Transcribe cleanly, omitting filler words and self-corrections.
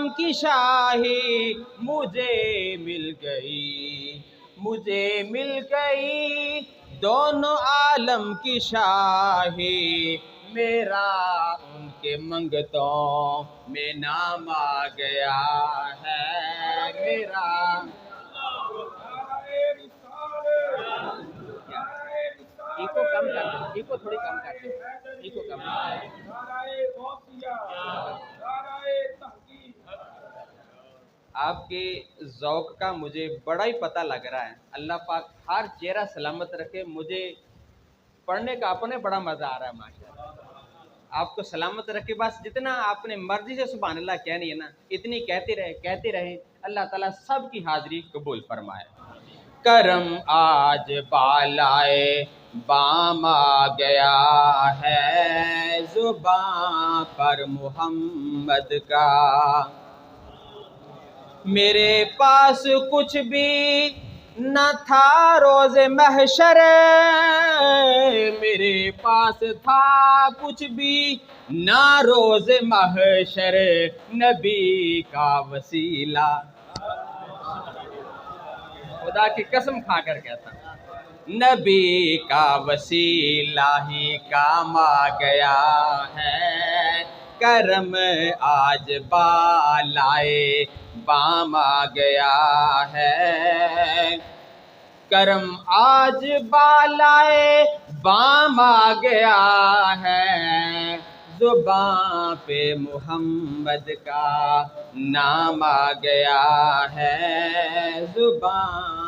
आलम की शाही मुझे मिल गई दोनों आलम की शाही। मेरा उनके मंगतों में नाम आ गया है मेरा। इको कम कर दो, इको थोड़ी कम कर दो, इको कम कर आपके ज़ौक़ का मुझे बड़ा ही पता लग रहा है। अल्लाह पाक हर चेहरा सलामत रखे। मुझे पढ़ने का अपने बड़ा मज़ा आ रहा है माशाअल्लाह। आपको सलामत रखे। बस जितना आपने मर्जी से सुभान अल्लाह कहनी है ना, इतनी कहते रहे। अल्लाह ताला सबकी हाज़िरी कबूल फरमाए। करम आज बालाए बाम आ गया है ज़ुबां पर मोहम्मद का। मेरे पास कुछ भी न था रोज़े महशर, मेरे पास था कुछ भी ना रोज़े महशर। नबी का वसीला, खुदा की कसम खाकर कहता हूं, नबी का वसीला ही काम आ गया है। करम आज बालाए बाम आ गया है। करम आज बालाए बाम आ गया है। ज़ुबां पे मोहम्मद का नाम आ गया है। ज़ुबां